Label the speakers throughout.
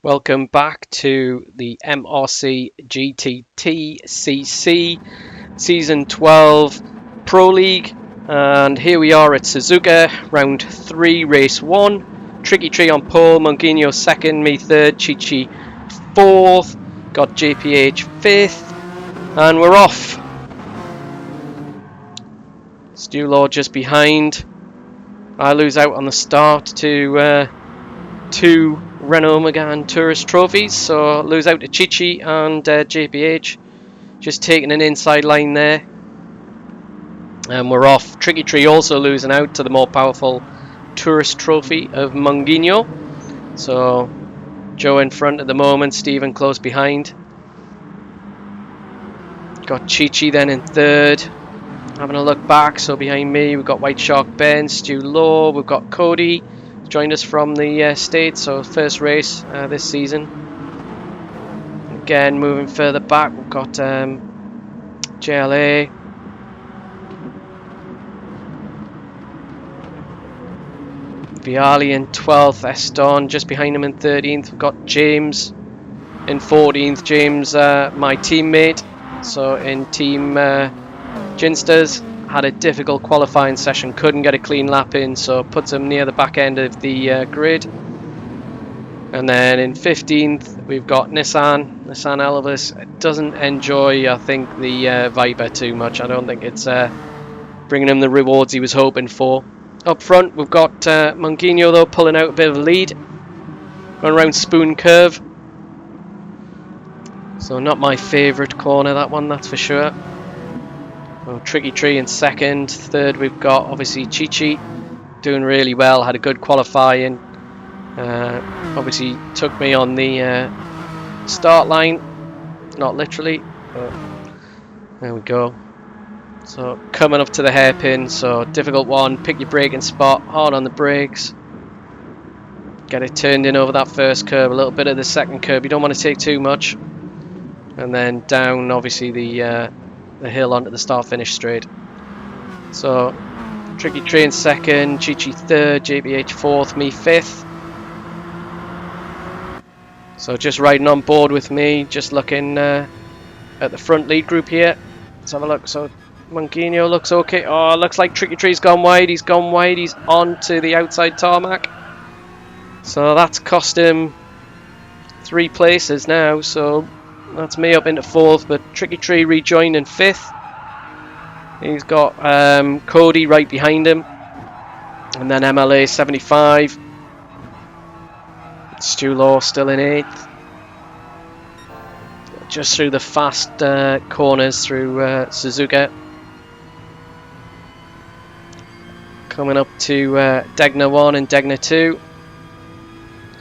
Speaker 1: Welcome back to the MRC GTTCC Season 12 Pro League, and here we are at Suzuka, round 3, race 1. Tricky Tree on pole, Monguinho 2nd, me 3rd, Chichi 4th, got JPH 5th, and we're off. Stu Law just behind. I lose out on the start to 2 Renault Megane Tourist trophies, so lose out to Chichi and JPH, just taking an inside line there, and we're off. Tricky Tree also losing out to the more powerful Tourist trophy of Monguinho, so Joe in front at the moment, Stephen close behind. Got Chichi then in 3rd. Having a look back, so behind me we've got White Shark Ben, Stu Law, we've got Cody joined us from the States, so first race this season. Again, moving further back, we've got JLA. Viali in 12th, Eston just behind him in 13th. We've got James in 14th. James, my teammate, so in Team Ginsters. Had a difficult qualifying session, couldn't get a clean lap in, so puts him near the back end of the grid. And then in 15th we've got Nissan Elvis. It doesn't enjoy, I think, the Viper too much. I don't think it's bringing him the rewards he was hoping for. Up front we've got Monguinho though pulling out a bit of a lead, going around Spoon Curve, so not my favourite corner, that one, that's for sure. Oh, Tricky Tree in 2nd. 3rd we've got obviously Chichi, doing really well, had a good qualifying, obviously took me on the start line, not literally, but there we go. So coming up to the hairpin, so difficult one, pick your braking spot, hard on the brakes, get it turned in over that first curve, a little bit of the second curve, you don't want to take too much, and then down obviously the hill onto the start finish straight. So Tricky Tree in 2nd, Chichi 3rd, JBH 4th, me 5th. So just riding on board with me, just looking at the front lead group here. Let's have a look. So Monguinho looks okay. Oh, looks like Tricky Tree's gone wide. He's gone wide. He's on to the outside tarmac. So that's cost him 3 places now. So that's me up into 4th, but Tricky Tree rejoined in 5th. He's got Cody right behind him, and then MLA 75. Stu Law still in 8th. Just through the fast corners through Suzuka. Coming up to Degna 1 and Degna 2.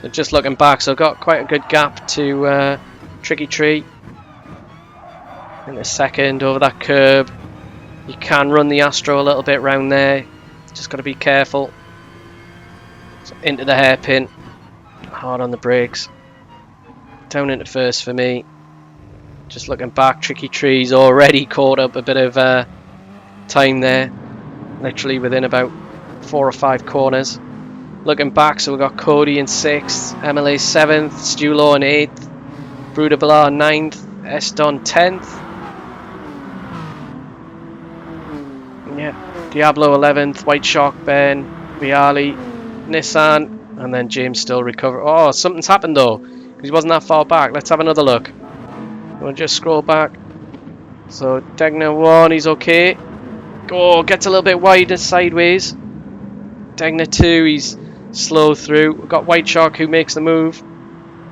Speaker 1: So just looking back, so I've got quite a good gap to Tricky Tree in a 2nd over that curb. You can run the Astro a little bit round there, just got to be careful. So into the hairpin, hard on the brakes, down into 1st for me. Just looking back, Tricky Tree's already caught up a bit of time there, literally within about 4 or 5 corners. Looking back, so we've got Cody in 6th, MLA 7th, Stu Law in 8th, Bruder Bala 9th, Eston 10th. Yeah, Diablo 11th, White Shark Ben, Viali, Nissan, and then James still recover. Oh, something's happened though, because he wasn't that far back. Let's have another look. We'll just scroll back. So Degna 1, he's okay. Oh, gets a little bit wider sideways. Degna 2, he's slow through. We've got White Shark who makes the move.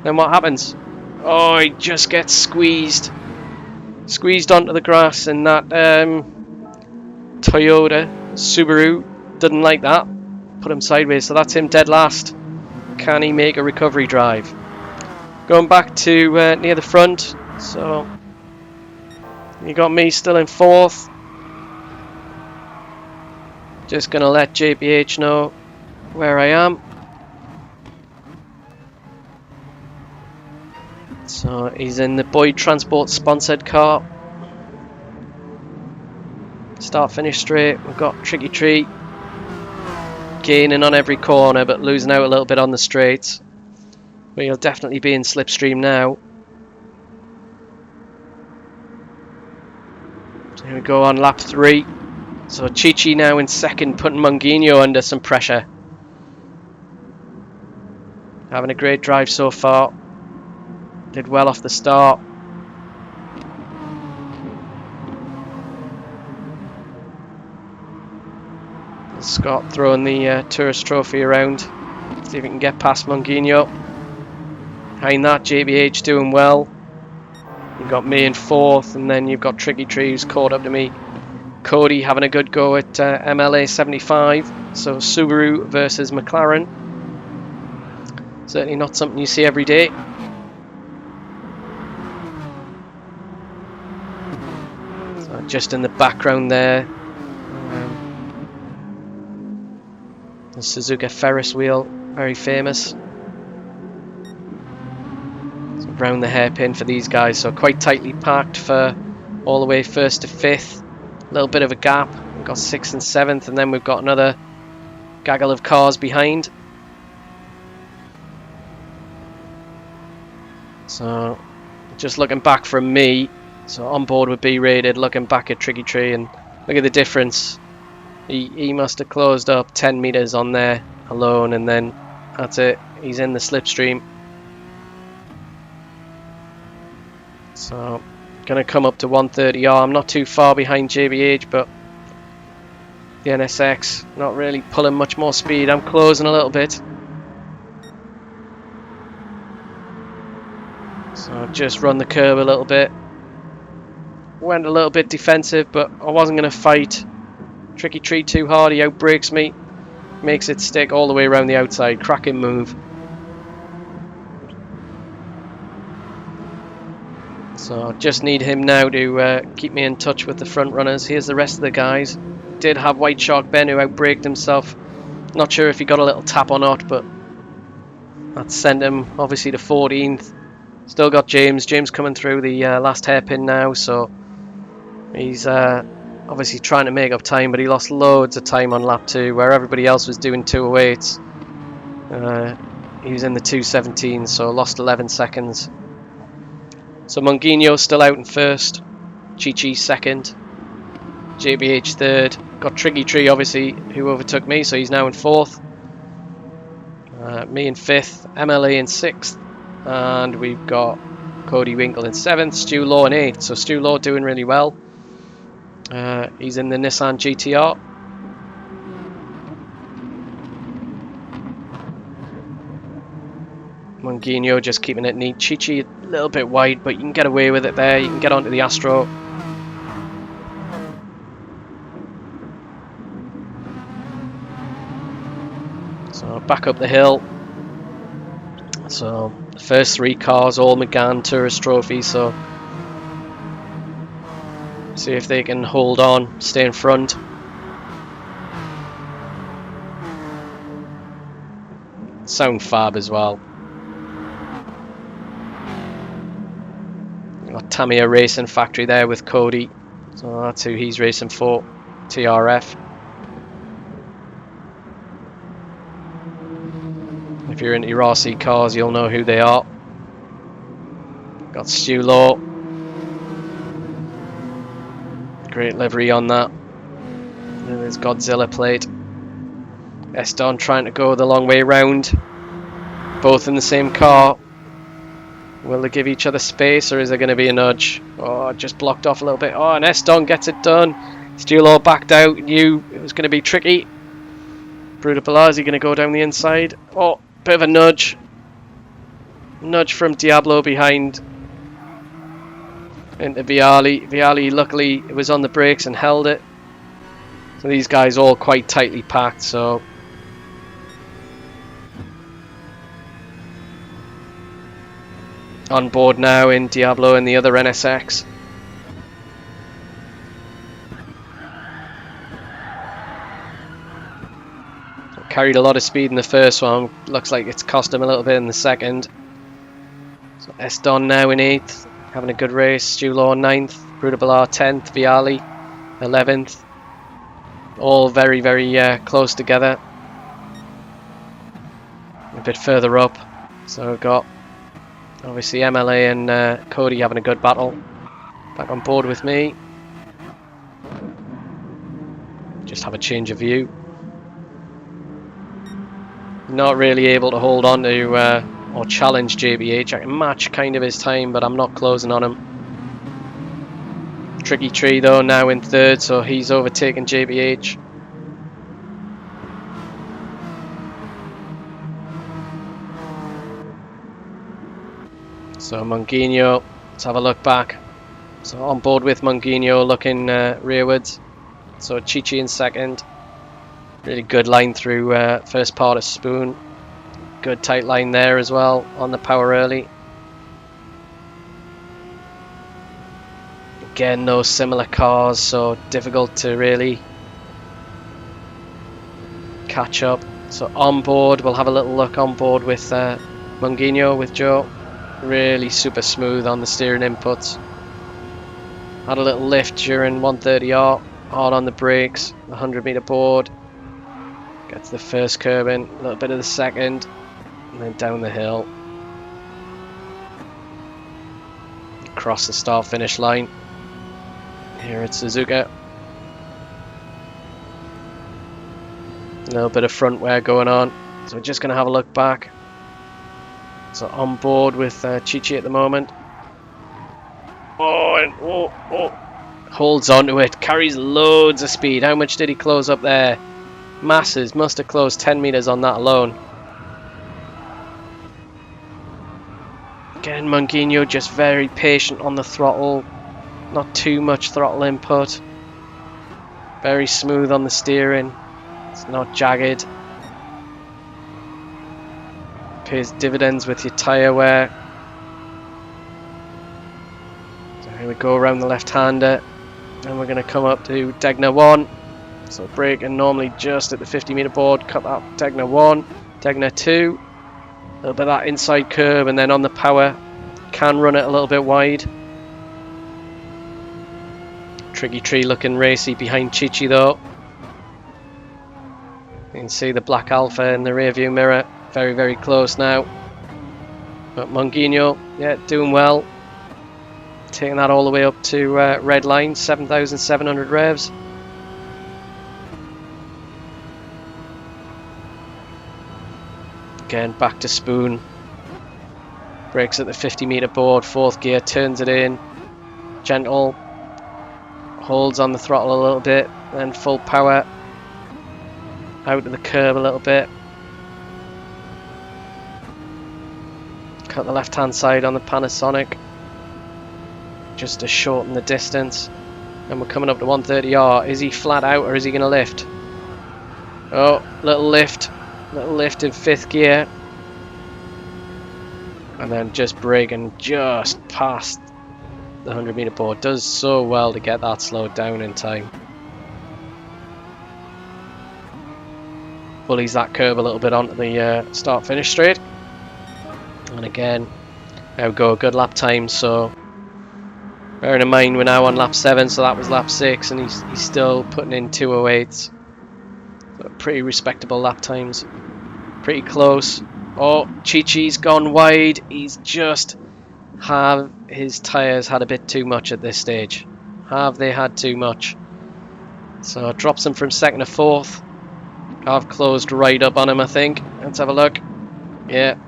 Speaker 1: Then what happens? Oh, he just gets squeezed onto the grass, and that Toyota Subaru didn't like that, put him sideways, so that's him dead last. Can he make a recovery drive? Going back to near the front, so you got me still in 4th. Just gonna let JPH know where I am. So he's in the Boyd Transport sponsored car. Start finish straight. We've got Tricky Tree gaining on every corner but losing out a little bit on the straights. But he'll definitely be in slipstream now. So here we go on lap 3. So Chichi now in second, putting Monguinho under some pressure. Having a great drive so far. Did well off the start. Scott throwing the tourist trophy around. See if we can get past Monguinho. Behind that, JBH doing well. You've got me in 4th, and then you've got Tricky Tree who's caught up to me. Cody having a good go at MLA 75. So Subaru versus McLaren. Certainly not something you see every day. So just in the background there, the Suzuka Ferris wheel, very famous. So round the hairpin for these guys, so quite tightly packed for all the way 1st to 5th. A little bit of a gap. We've got 6th and 7th, and then we've got another gaggle of cars behind. So just looking back from me, so on board with B rated, looking back at Tricky Tree, and look at the difference. He must have closed up 10 meters on there alone, and then that's it. He's in the slipstream. So gonna come up to 130R. I'm not too far behind JBH, but the NSX not really pulling much more speed. I'm closing a little bit. So just run the curb a little bit. Went a little bit defensive, but I wasn't going to fight Tricky Tree too hard. He outbrakes me. Makes it stick all the way around the outside. Cracking move. So just need him now to keep me in touch with the front runners. Here's the rest of the guys. Did have White Shark Ben who outbraked himself. Not sure if he got a little tap or not, but that sent him obviously to 14th. Still got James coming through the last hairpin now, so he's obviously trying to make up time, but he lost loads of time on lap 2 where everybody else was doing 208s. He was in the 217, so lost 11 seconds. So Monguinho still out in 1st, Chi-Chi 2nd, JBH 3rd, got Tricky Tree obviously who overtook me, so he's now in 4th. Me in 5th, MLA in 6th, and we've got Cody Winkle in 7th, Stu Law in 8th. So Stu Law doing really well. He's in the Nissan GTR. Monguinho just keeping it neat. Chi-Chi a little bit wide, but you can get away with it there. You can get onto the Astro. So back up the hill. So the first 3 cars all McGann Tourist Trophy, so see if they can hold on, stay in front. Sound fab as well. Got Tamiya Racing Factory there with Cody, so that's who he's racing for, TRF. If you're into Rossi cars, you'll know who they are. Got Stu Law. Great livery on that. And there's Godzilla plate. Eston trying to go the long way round. Both in the same car. Will they give each other space, or is there going to be a nudge? Oh, just blocked off a little bit. Oh, and Eston gets it done. Stu Law backed out. Knew it was going to be tricky. Bruno Palazzi going to go down the inside. Oh, bit of a nudge. Nudge from Diablo behind into Viali. Viali luckily was on the brakes and held it. So these guys all quite tightly packed, so on board now in Diablo and the other NSX. Carried a lot of speed in the first one. Looks like it's cost him a little bit in the second. So Eston now in 8th, having a good race. Stu Law 9th, Bruno Ballar 10th, Viali 11th. All very, very close together. A bit further up, So we've got obviously MLA and Cody having a good battle. Back on board with me. Just have a change of view. Not really able to hold on to or challenge JBH. I can match kind of his time, but I'm not closing on him. Tricky Tree though now in third, so he's overtaken JBH. So Munguinho, let's have a look back. So on board with Munguinho looking rearwards. So Chichi in second. Really good line through first part of Spoon. Good tight line there as well on the power early. Again, those similar cars, so difficult to really catch up. So on board, we'll have a little look on board with Munguinho, with Joe. Really super smooth on the steering inputs. Had a little lift during 130R, hard on the brakes, the 100-meter board. Get to the first curb in, a little bit of the second, and then down the hill. Across the start-finish line. Here at Suzuka. A little bit of front wear going on. So we're just going to have a look back. So on board with Chichi at the moment. Oh, holds onto it, carries loads of speed. How much did he close up there? Masses, must have closed 10 meters on that alone. Again, Munguinho just very patient on the throttle. Not too much throttle input. Very smooth on the steering. It's not jagged. Pays dividends with your tyre wear. So here we go around the left-hander. And we're going to come up to Degner 1. So braking normally just at the 50-meter board. Cut that Degner 1. Degner 2. A little bit of that inside curb, and then on the power. Can run it a little bit wide. Tricky Tree looking racy behind Chichi though. You can see the black Alpha in the rear view mirror. Very, very close now. But Munguinho, yeah, doing well. Taking that all the way up to red line, 7,700 revs. Again, back to Spoon. Brakes at the 50-meter board, fourth gear, turns it in. Gentle. Holds on the throttle a little bit, then full power. Out of the curb a little bit. Cut the left-hand side on the Panasonic. Just to shorten the distance. And we're coming up to 130R. Is he flat out or is he going to lift? Oh, little lift. Little lift in fifth gear. And then just braking just past the 100-meter board. Does so well to get that slowed down in time. Bullies that curb a little bit onto the start-finish straight. And again, there we go, good lap time. So bearing in mind we're now on lap 7, so that was lap 6, and he's still putting in 2:08s. So pretty respectable lap times. Pretty close. Oh, Chichi's gone wide. He's just his tyres had a bit too much at this stage. Have they had too much? So drops him from second to fourth. I've closed right up on him, I think. Let's have a look. Yeah.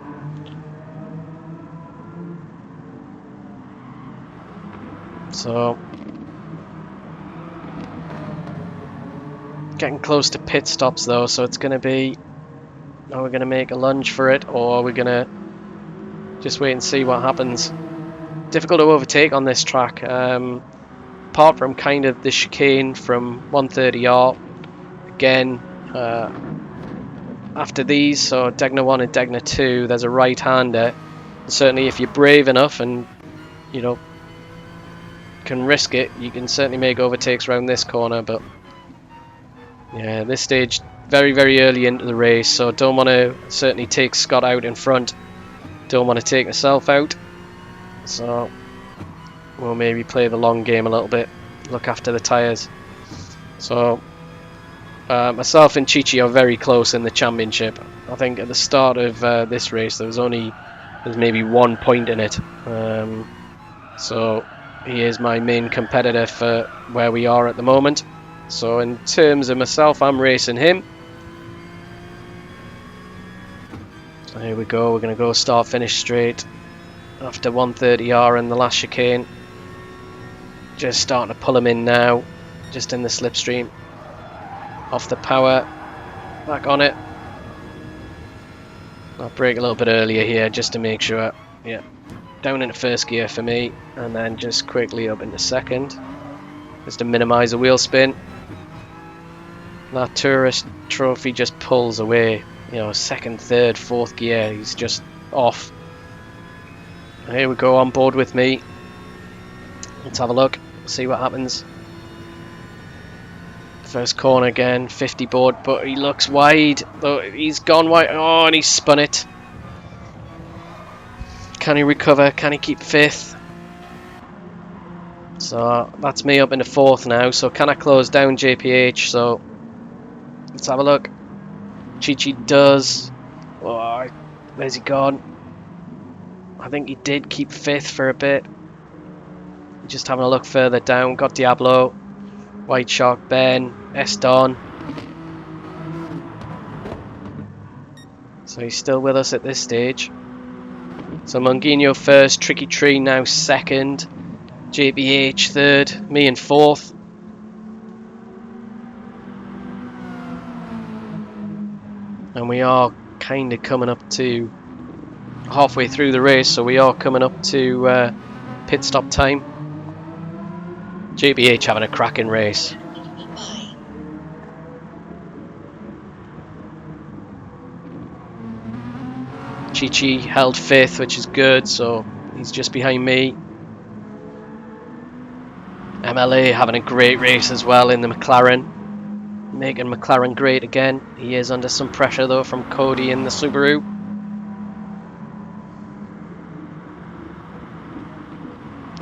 Speaker 1: So getting close to pit stops though, so it's going to be, are we going to make a lunge for it, or are we going to just wait and see what happens? Difficult to overtake on this track. Apart from kind of the chicane from 130R. Again, after these, so Degner 1 and Degner 2, there's a right-hander. Certainly if you're brave enough and, you know, can risk it, you can certainly make overtakes around this corner. But yeah, this stage very, very early into the race, so don't want to certainly take Scott out in front. Don't want to take myself out. So we'll maybe play the long game a little bit, look after the tyres. So myself and Chichi are very close in the championship. I think at the start of this race there was only There's maybe 1 point in it. So he is my main competitor for where we are at the moment. So in terms of myself, I'm racing him. So here we go. We're going to go start finish straight after 130R in the last chicane. Just starting to pull him in now, just in the slipstream. Off the power, back on it. I'll brake a little bit earlier here just to make sure. Yeah, down into first gear for me, and then just quickly up into second, just to minimise the wheel spin. That tourist trophy just pulls away, you know, second, third, fourth gear, he's just off. Here we go, on board with me. Let's have a look, see what happens. First corner again, 50 board, but he looks wide. Oh, he's gone wide. Oh, and he's spun it. Can he recover? Can he keep fifth? So that's me up into fourth now. So can I close down JPH? So let's have a look. Chi does. Oh, where's he gone? I think he did keep fifth for a bit. Just having a look further down. Got Diablo, White Shark, Ben, Eston. So he's still with us at this stage. So Monguinho first, Tricky Tree now second, JBH third, me in fourth. And we are kind of coming up to halfway through the race, so we are coming up to pit stop time. JBH having a cracking race. Chi held fifth, which is good, so he's just behind me. MLA having a great race as well in the McLaren, making McLaren great again. He is under some pressure though from Cody in the Subaru.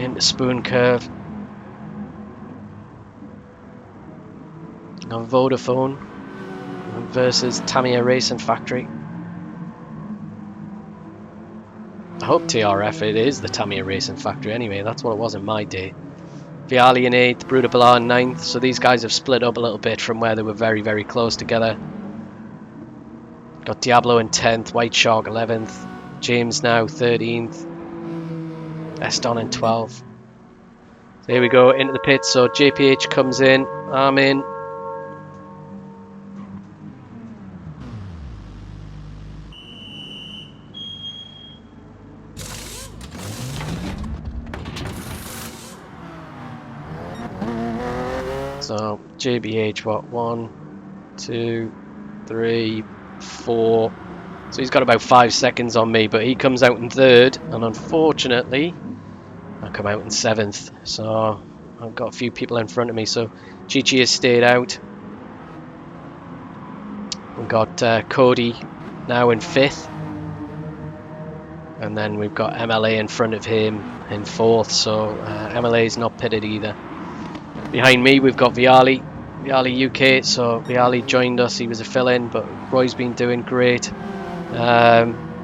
Speaker 1: Into Spoon Curve. On Vodafone versus Tamiya Racing Factory. I hope TRF it is the Tamiya Racing Factory anyway, that's what it was in my day. Viali in 8th, Bruder Bala in 9th, so these guys have split up a little bit from where they were very, very close together. Got Diablo in 10th, White Shark 11th, James now 13th, Eston in 12th. So here we go, into the pits, so JPH comes in, I'm in. So JBH, what, 1, 2, 3, 4. So he's got about 5 seconds on me, but he comes out in third, and unfortunately, I come out in 7th. So I've got a few people in front of me. So Chi has stayed out. We've got Cody now in 5th, and then we've got MLA in front of him in 4th. So MLA is not pitted either. Behind me we've got Viali UK, so Viali joined us, he was a fill-in, but Roy's been doing great.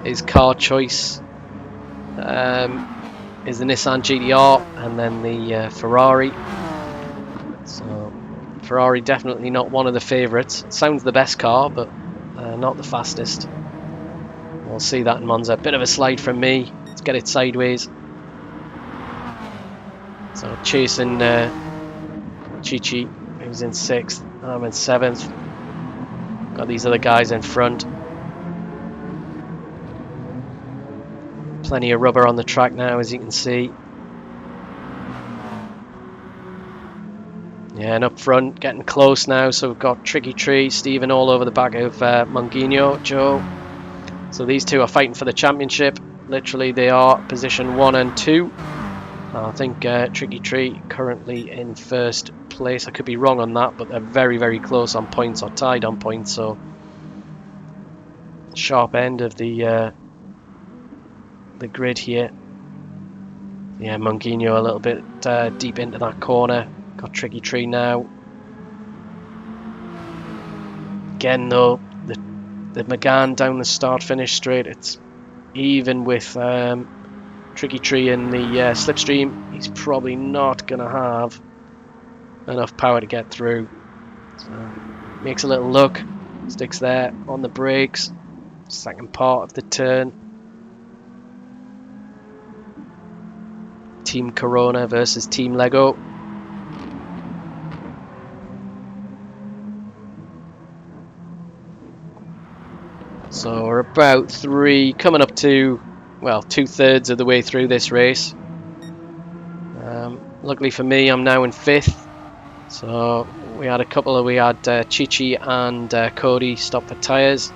Speaker 1: His car choice is the Nissan GTR and then the Ferrari. So Ferrari definitely not one of the favourites. It sounds the best car, but not the fastest. We'll see that in Monza. Bit of a slide from me, let's get it sideways. So chasing Chi, who's in 6th, I'm in 7th. Got these other guys in front. Plenty of rubber on the track now, as you can see. Yeah, and up front, getting close now, so we've got Tricky Tree, Stephen all over the back of Monguinho, Joe. So these two are fighting for the championship. Literally, they are position 1 and 2. I think Tricky Tree currently in first place. I could be wrong on that, but they're very, very close on points, or tied on points, so sharp end of the grid here. Yeah, Monguinho a little bit deep into that corner. Got Tricky Tree now. Again though, the McGann down the start finish straight, it's even with Tricky Tree in the slipstream, he's probably not going to have enough power to get through. So makes a little look, sticks there on the brakes, second part of the turn. Team Corona versus Team Lego. So we're about coming up to, well, 2/3 of the way through this race. Luckily for me, I'm now in 5th. So we had Chichi and Cody stop for tyres.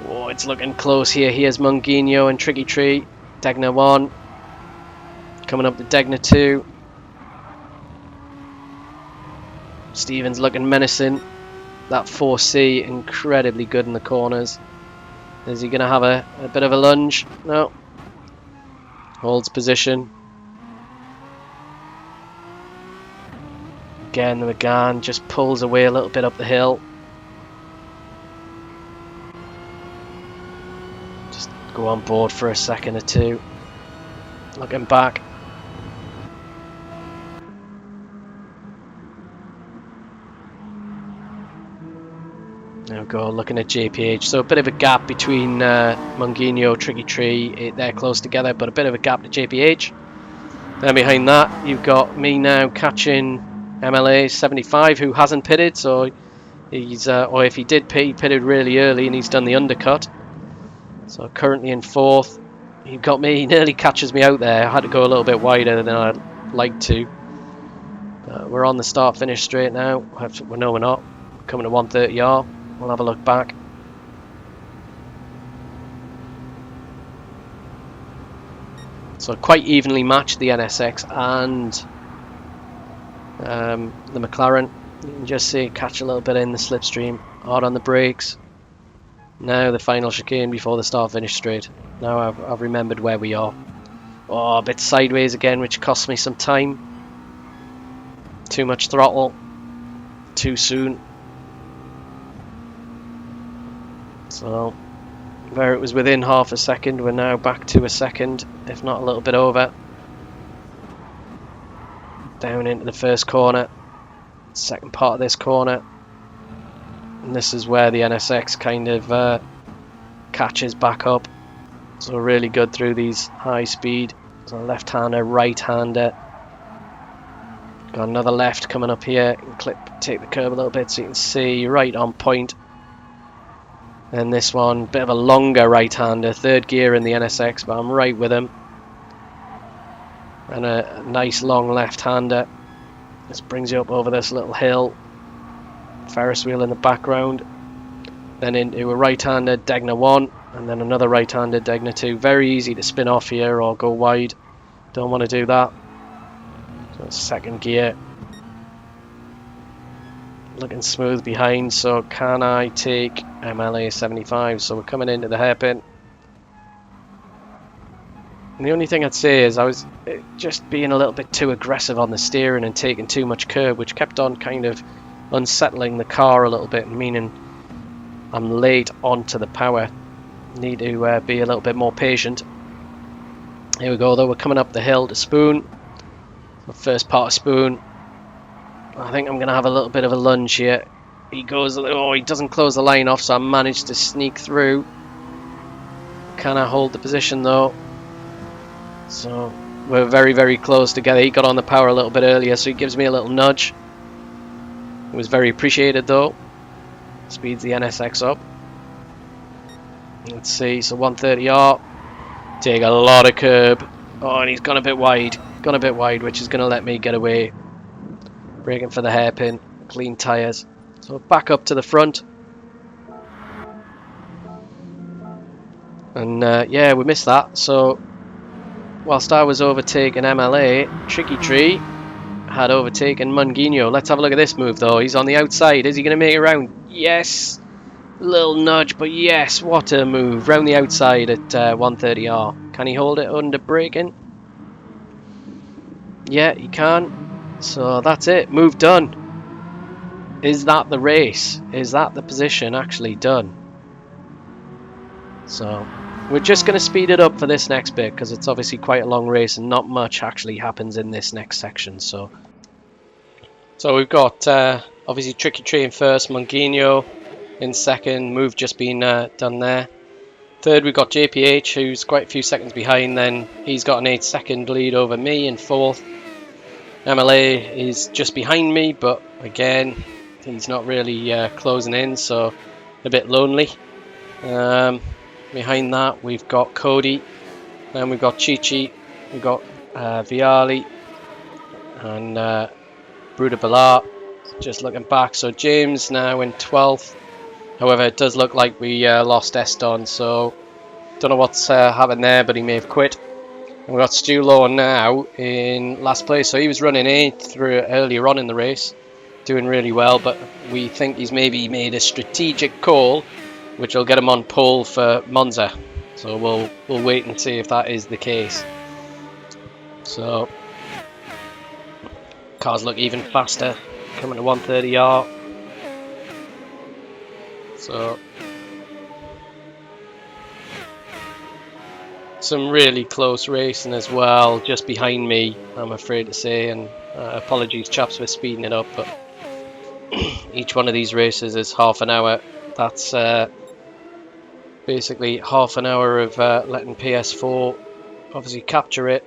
Speaker 1: Oh, it's looking close here. Here's Mungino and Tricky Tree. Degna 1. Coming up to Degna 2. Stevens looking menacing. That 4C incredibly good in the corners. Is he going to have a bit of a lunge? No. Holds position. Again, the McGann just pulls away a little bit up the hill. Just go on board for a second or two. Looking back. There we go, looking at JPH. So a bit of a gap between Mungino, Tricky Tree. They're close together, but a bit of a gap to JPH. Then behind that, you've got me now catching MLA 75, who hasn't pitted. So he's, or if he did pit, he pitted really early and he's done the undercut. So currently in 4th. He got me, he nearly catches me out there. I had to go a little bit wider than I'd like to. We're on the start-finish straight now. No, we're not. Coming to 130R. We'll have a look back. So quite evenly matched, the NSX and the McLaren. You can just see it catch a little bit in the slipstream. Hard on the brakes. Now the final chicane before the start-finish straight. Now I've remembered where we are. Oh, a bit sideways again, which cost me some time. Too much throttle. Too soon. So, where it was within half a second, we're now back to a second, if not a little bit over. Down into the first corner. Second part of this corner. And this is where the NSX kind of catches back up. So really good through these high speed. So left-hander, right-hander. Got another left coming up here. Take the curb a little bit so you can see right on point. And this one, bit of a longer right-hander. 3rd gear in the NSX, but I'm right with him. And a nice long left-hander. This brings you up over this little hill. Ferris wheel in the background. Then into a right-hander, Degna 1. And then another right-hander, Degna 2. Very easy to spin off here or go wide. Don't want to do that. So 2nd gear. Looking smooth behind, so can I take MLA 75? So we're coming into the hairpin. And the only thing I'd say is I was just being a little bit too aggressive on the steering and taking too much curb, which kept on kind of unsettling the car a little bit, meaning I'm late onto the power. Need to be a little bit more patient. Here we go though, we're coming up the hill to Spoon. The first part of Spoon. I think I'm going to have a little bit of a lunge here. He goes, oh, he doesn't close the line off, so I managed to sneak through. Can I hold the position though? So we're very, very close together. He got on the power a little bit earlier, so he gives me a little nudge. It was very appreciated though. Speeds the NSX up. Let's see, so 130R. Take a lot of curb. Oh, and he's gone a bit wide. Gone a bit wide, which is going to let me get away. Braking for the hairpin, clean tyres. So back up to the front. And yeah, we missed that. So whilst I was overtaking MLA, Tricky Tree had overtaken Mungino. Let's have a look at this move though. He's on the outside. Is he going to make it round? Yes. Little nudge, but yes, what a move. Round the outside at 130R. Can he hold it under braking? Yeah, he can. So that's it, move done. Is that the race? Is that the position actually done? So We're just going to speed it up for this next bit because it's obviously quite a long race and not much actually happens in this next section. So we've got obviously Tricky Tree in first, Monguinho in second, move just been done there. Third we've got JPH, who's quite a few seconds behind, then he's got an 8-second lead over me in fourth. MLA is just behind me, but again he's not really closing in, so a bit lonely. Behind that we've got Cody, then we've got Chichi, we've got Viali and Bruder Ballard. Just looking back, so James now in 12th. However, it does look like we lost Eston, so don't know what's happened there, but he may have quit. And we've got Stu Law now in last place, so he was running 8th through earlier on in the race, doing really well, but we think he's maybe made a strategic call which will get him on pole for Monza. So we'll wait and see if that is the case. So cars look even faster, coming to 130R. So some really close racing as well, just behind me, I'm afraid to say, and apologies chaps for speeding it up, but each one of these races is half an hour. That's basically half an hour of letting PS4 obviously capture it,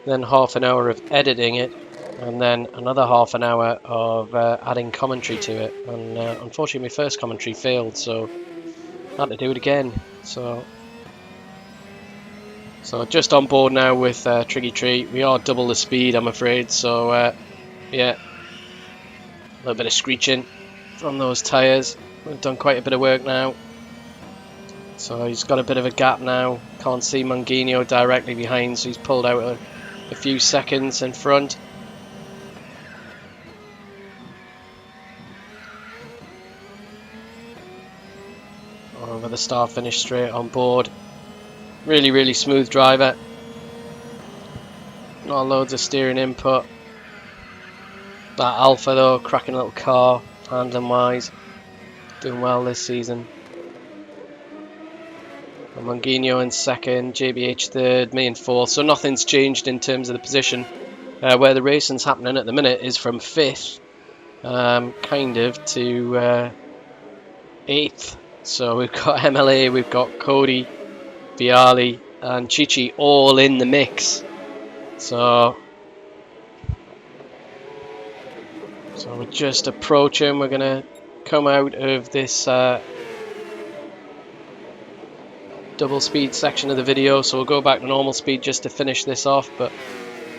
Speaker 1: then half an hour of editing it, and then another half an hour of adding commentary to it. And unfortunately my first commentary failed, so I had to do it again. So just on board now with Tricky Tree. We are double the speed, I'm afraid, so yeah, a little bit of screeching from those tyres. We've done quite a bit of work now. So he's got a bit of a gap now. Can't see Monguinho directly behind, so he's pulled out a few seconds in front. Over the start finish straight on board. Really smooth driver. Not loads of steering input. That Alpha though, cracking little car, handling wise. Doing well this season. Monguinho in second, JBH third, me in fourth. So nothing's changed in terms of the position. Where the racing's happening at the minute is from 5th kind of to 8th. So we've got MLA, we've got Cody, Viali and Chichi all in the mix. So we're just approaching. We're going to come out of this double speed section of the video, so we'll go back to normal speed just to finish this off. But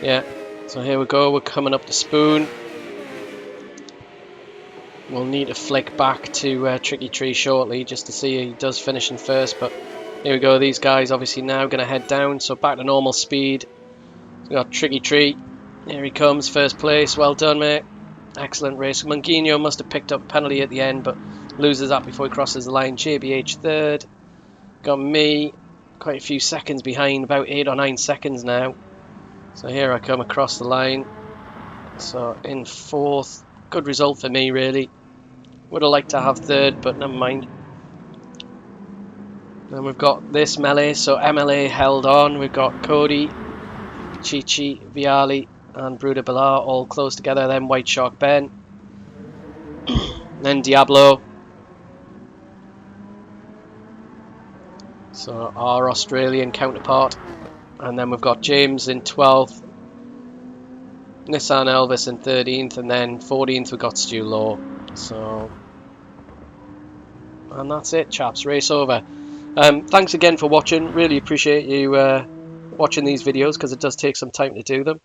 Speaker 1: yeah, so here we go, we're coming up the spoon. We'll need to flick back to Tricky Tree shortly just to see he does finish in first, but here we go. These guys obviously now going to head down, so back to normal speed. We've got Tricky Tree, here he comes, first place. Well done, mate, excellent race. Monguinho must have picked up a penalty at the end, but loses that before he crosses the line. JBH third. Got me quite a few seconds behind, about 8 or 9 seconds now. So here I come across the line. So in fourth, good result for me really. Would have liked to have third, but never mind. Then we've got this melee, so MLA held on. We've got Cody, Chichi, Viali and Bruder Ballard all close together. Then White Shark Ben. Then Diablo. So our Australian counterpart. And then we've got James in 12th, Nissan Elvis in 13th, and then 14th we've got Stu Law. So, and that's it, chaps, race over. Thanks again for watching, really appreciate you watching these videos because it does take some time to do them.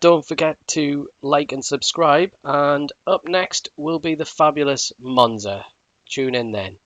Speaker 1: Don't forget to like and subscribe, and up next will be the fabulous Monza. Tune in then.